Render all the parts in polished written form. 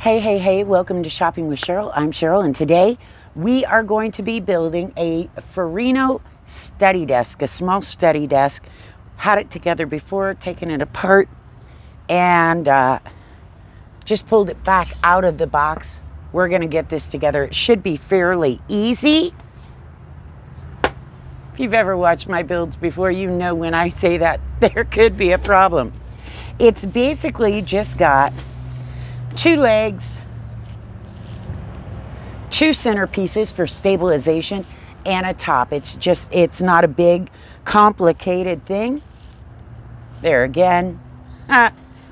Hey, welcome to Shopping with Cheryl. I'm Cheryl, and today we are going to be building a Furinno study desk, a small study desk. Had it together before, taken it apart, and just pulled it back out of the box. We're going to get this together. It should be fairly easy. If you've ever watched my builds before, you know when I say that there could be a problem. It's basically just got two legs, two centerpieces for stabilization, and a top. It's not a big, complicated thing. There again,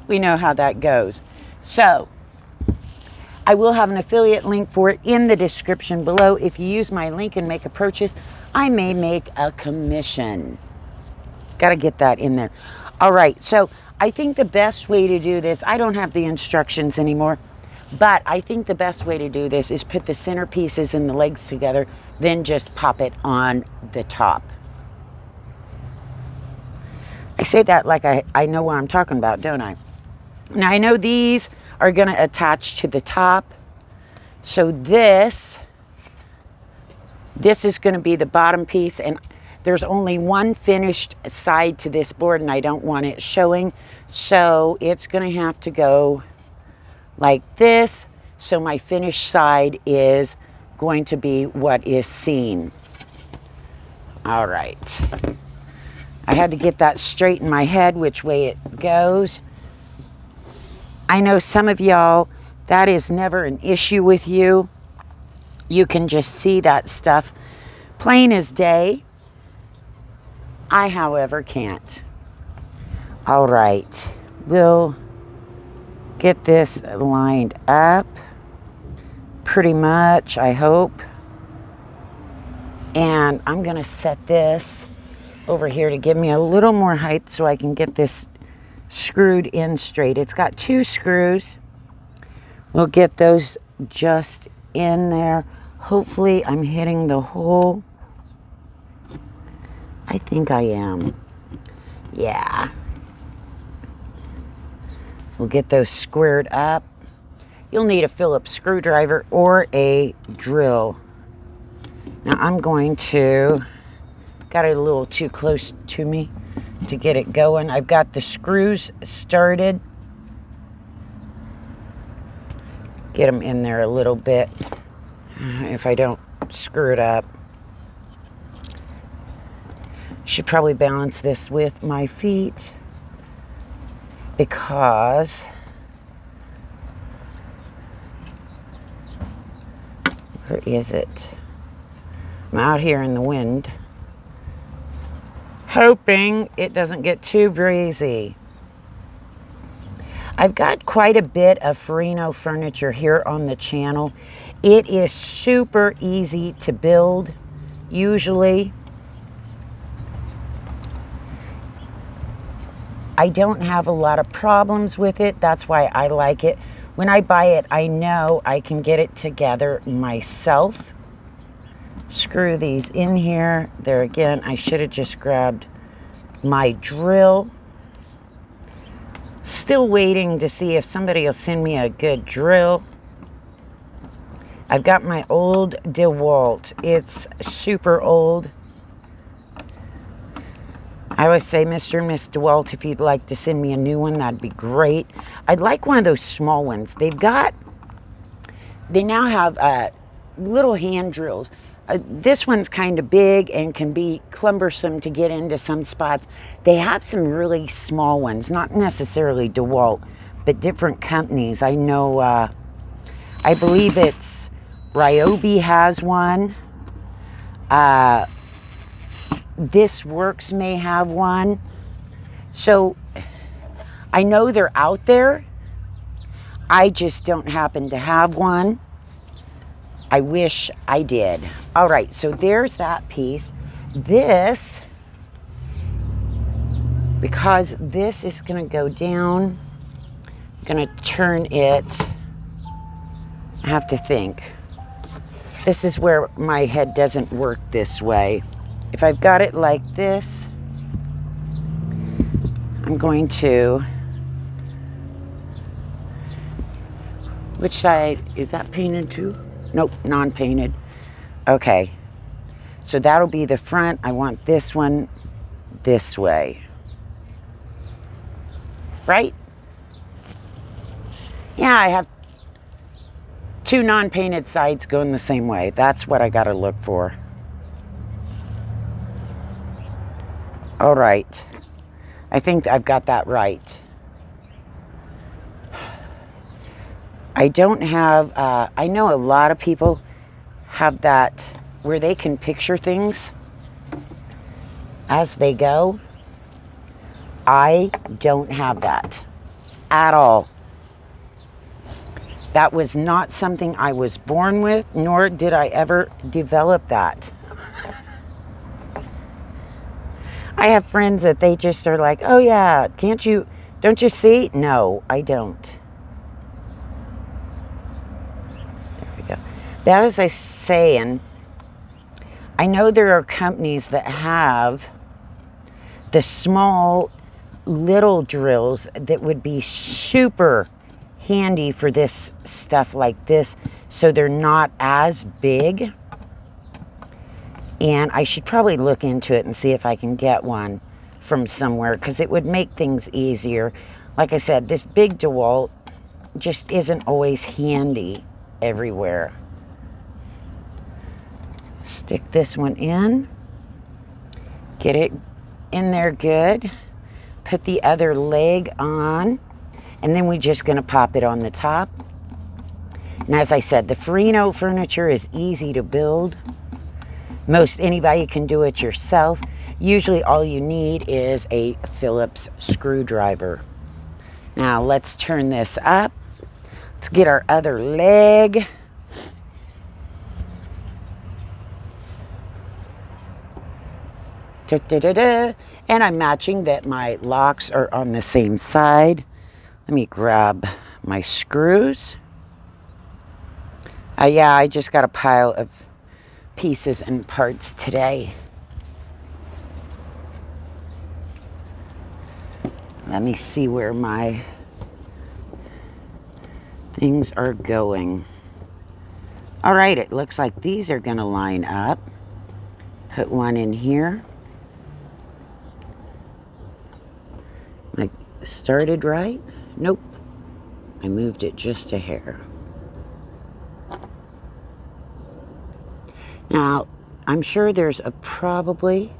we know how that goes. So, I will have an affiliate link for it in the description below. If you use my link and make a purchase, I may make a commission. Got to get that in there. All right, so I think the best way to do this, I don't have the instructions anymore, but I think the best way to do this is put the centerpieces and the legs together, then just pop it on the top. I say that like I know what I'm talking about, don't I? Now I know these are going to attach to the top, so this is going to be the bottom piece, and there's only one finished side to this board, and I don't want it showing. So it's going to have to go like this. So my finished side is going to be what is seen. All right. I had to get that straight in my head, which way it goes. I know some of y'all, that is never an issue with you. You can just see that stuff plain as day. I, however, can't. All right, we'll get this lined up pretty much, I hope. And I'm going to set this over here to give me a little more height so I can get this screwed in straight. It's got two screws. We'll get those just in there. Hopefully I'm hitting the hole. I think I am. Yeah. We'll get those squared up. You'll need a Phillips screwdriver or a drill. Now I'm going to, got it a little too close to me to get it going. I've got the screws started. Get them in there a little bit if I don't screw it up. Should probably balance this with my feet because where is it? I'm out here in the wind, hoping it doesn't get too breezy. I've got quite a bit of Furinno furniture here on the channel. It is super easy to build, usually. I don't have a lot of problems with it. That's why I like it. When I buy it, I know I can get it together myself. Screw these in here. There again, I should have just grabbed my drill. Still waiting to see if somebody will send me a good drill. I've got my old DeWalt. It's super old. I always say, Mr. and Miss DeWalt, if you'd like to send me a new one, that'd be great. I'd like one of those small ones. They now have little hand drills. This one's kind of big and can be cumbersome to get into some spots. They have some really small ones, not necessarily DeWalt, but different companies. I know, I believe it's Ryobi has one. This Works may have one. So I know they're out there. I just don't happen to have one. I wish I did. All right, so there's that piece. This, because this is going to go down, I'm going to turn it. I have to think. This is where my head doesn't work this way. If I've got it like this, I'm going to Which side, is that painted too? Nope, non-painted. Okay, so that'll be the front. I want this one this way. Right? Yeah, I have 2 non-painted sides going the same way. That's what I gotta look for. All right. I think I've got that right. I don't have, I know a lot of people have that where they can picture things as they go. I don't have that at all. That was not something I was born with, nor did I ever develop that. I have friends that they just are like, oh yeah, don't you see? No, I don't. There we go. That was I saying, I know there are companies that have the small little drills that would be super handy for this stuff like this, so they're not as big. And I should probably look into it and see if I can get one from somewhere, because it would make things easier. Like I said, this big DeWalt just isn't always handy everywhere. Stick this one in, get it in there good, put the other leg on, and then we're just going to pop it on the top. And as I said, the Furinno furniture is easy to build. Most anybody can do it yourself. Usually all you need is a Phillips screwdriver. Now let's turn this up. Let's get our other leg. And I'm matching that my locks are on the same side. Let me grab my screws. Yeah, I just got a pile of pieces and parts today. Let me see where my things are going. All right, it looks like these are going to line up. Put one in here. I started right? Nope. I moved it just a hair. Now, I'm sure there's probably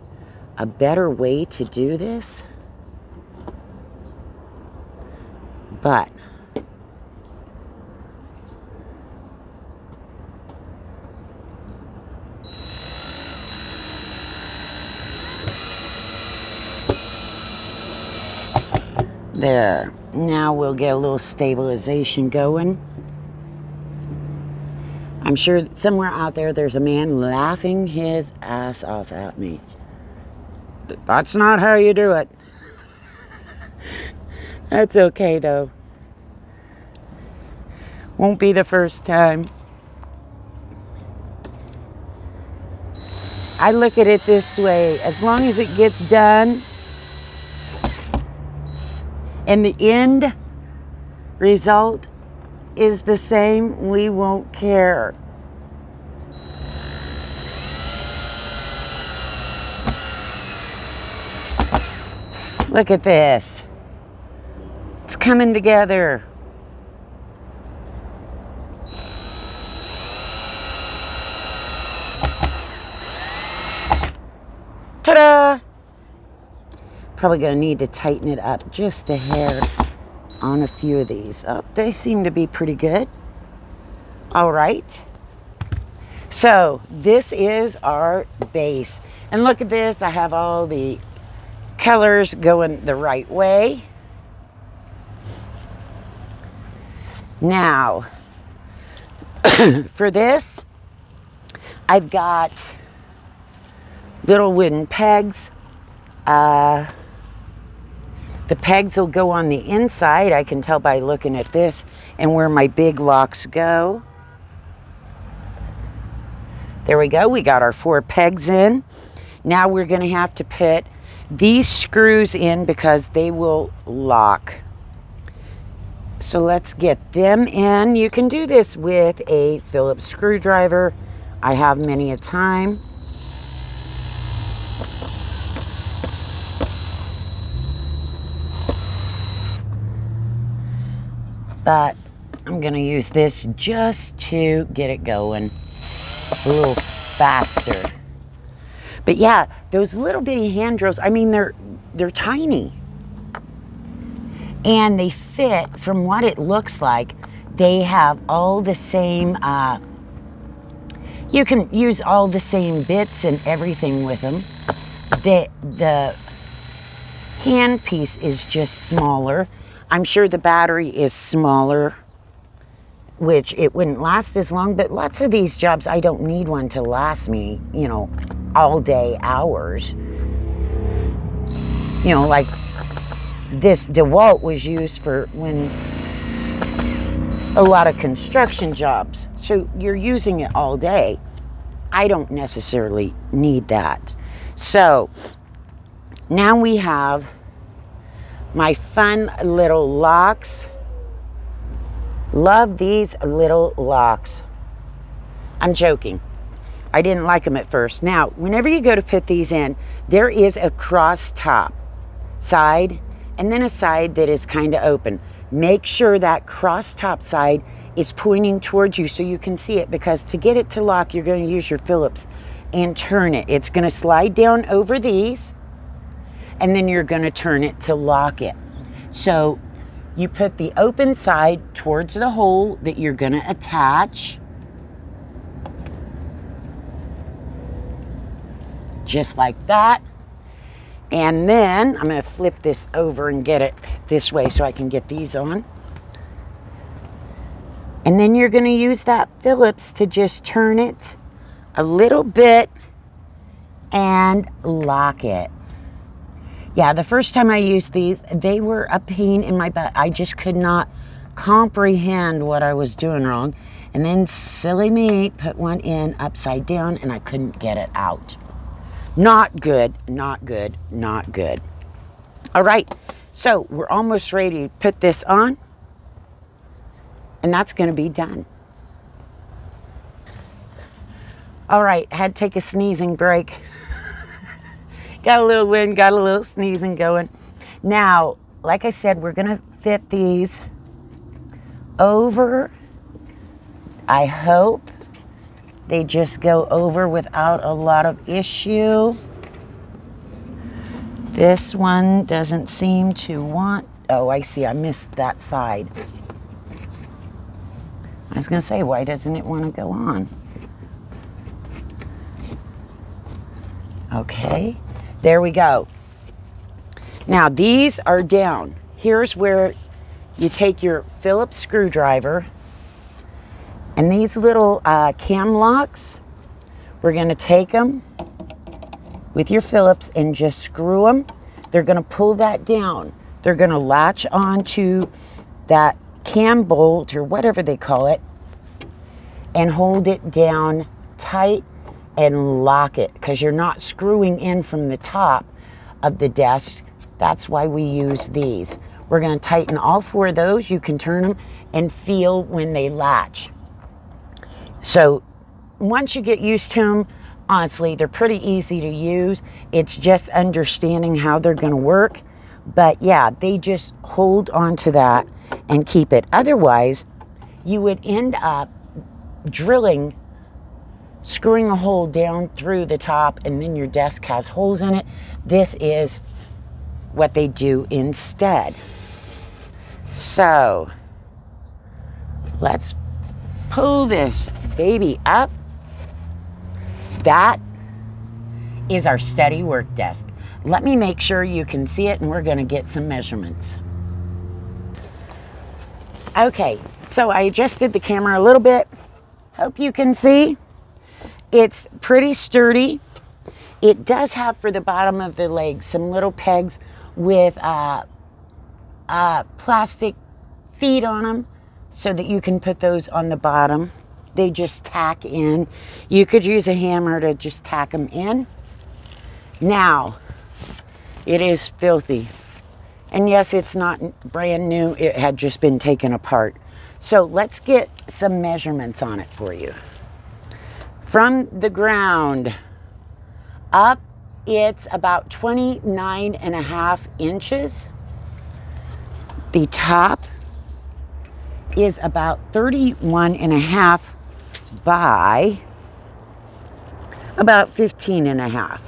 a better way to do this, but there. Now we'll get a little stabilization going. I'm sure somewhere out there there's a man laughing his ass off at me. That's not how you do it. That's okay though. Won't be the first time. I look at it this way. As long as it gets done and the end result is the same, we won't care. Look at this. It's coming together. Ta-da! Probably gonna need to tighten it up just a hair on a few of these. Oh, they seem to be pretty good. All right. So this is our base. And look at this. I have all the colors going the right way. Now, for this, I've got little wooden pegs. The pegs will go on the inside. I can tell by looking at this and where my big locks go. There we go. We got our 4 pegs in. Now we're going to have to put these screws in because they will lock. So let's get them in. You can do this with a Phillips screwdriver. I have many a time. But I'm going to use this just to get it going a little faster. But yeah, those little bitty hand drills, I mean, they're tiny. And they fit, from what it looks like, they have all the same, you can use all the same bits and everything with them. The handpiece is just smaller. I'm sure the battery is smaller, which it wouldn't last as long, but lots of these jobs, I don't need one to last me, you know, all day hours. You know, like this DeWalt was used for when a lot of construction jobs. So you're using it all day. I don't necessarily need that. So now we have my fun little locks. Love these little locks. I'm joking. I didn't like them at first. Now, whenever you go to put these in, there is a cross top side and then a side that is kind of open. Make sure that cross top side is pointing towards you so you can see it, because to get it to lock, you're going to use your Phillips and turn it. It's going to slide down over these, and then you're going to turn it to lock it. So you put the open side towards the hole that you're going to attach. Just like that. And then I'm going to flip this over and get it this way so I can get these on. And then you're going to use that Phillips to just turn it a little bit and lock it. Yeah, the first time I used these, they were a pain in my butt. I just could not comprehend what I was doing wrong. And then silly me put one in upside down and I couldn't get it out. Not good, not good, not good. All right, so we're almost ready to put this on, and that's going to be done. All right, had to take a sneezing break. Got a little wind, got a little sneezing going. Now, like I said, we're going to fit these over. I hope they just go over without a lot of issue. This one doesn't seem to want, oh, I see, I missed that side. I was gonna say, why doesn't it want to go on? Okay, there we go. Now these are down. Here's where you take your Phillips screwdriver, and these little cam locks, we're going to take them with your Phillips and just screw them. They're going to pull that down. They're going to latch onto that cam bolt or whatever they call it and hold it down tight and lock it, because you're not screwing in from the top of the desk. That's why we use these. We're going to tighten all four of those. You can turn them and feel when they latch. So once you get used to them, honestly, they're pretty easy to use. It's just understanding how they're going to work. But yeah, they just hold onto that and keep it. Otherwise, you would end up drilling, screwing a hole down through the top, and then your desk has holes in it. This is what they do instead. So let's pull this baby up. That is our study work desk. Let me make sure you can see it, and we're going to get some measurements. Okay, so I adjusted the camera a little bit. Hope you can see. It's pretty sturdy. It does have for the bottom of the leg some little pegs with plastic feet on them, so that you can put those on the bottom. They just tack in. You could use a hammer to just tack them in. Now, it is filthy, And yes, it's not brand new. It had just been taken apart. So let's get some measurements on it for you. From the ground up, it's about 29.5 inches. The top is about 31.5 by about 15.5.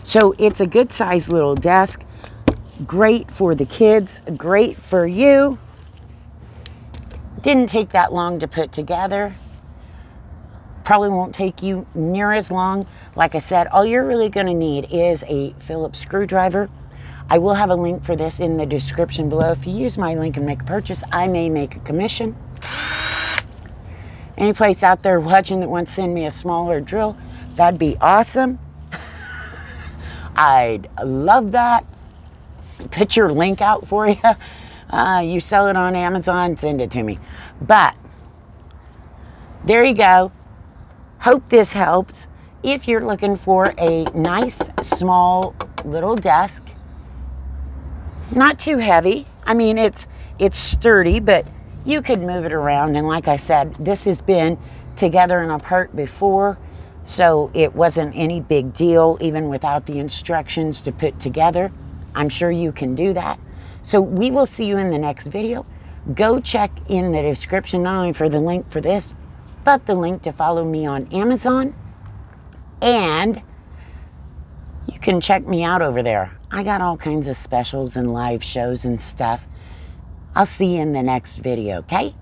So it's a good sized little desk. Great for the kids, great for you. Didn't take that long to put together. Probably won't take you near as long. Like I said, all you're really going to need is a Phillips screwdriver. I will have a link for this in the description below. If you use my link and make a purchase, I may make a commission. Any place out there watching that wants to send me a smaller drill, that'd be awesome. I'd love that. Put your link out for you. You sell it on Amazon, send it to me. But there you go. Hope this helps. If you're looking for a nice, small, little desk, not too heavy. I mean, it's sturdy, but you could move it around. And like I said, this has been together and apart before, so it wasn't any big deal, even without the instructions to put together. I'm sure you can do that. So we will see you in the next video. Go check in the description, not only for the link for this, but the link to follow me on Amazon. And you can check me out over there. I got all kinds of specials and live shows and stuff. I'll see you in the next video, okay?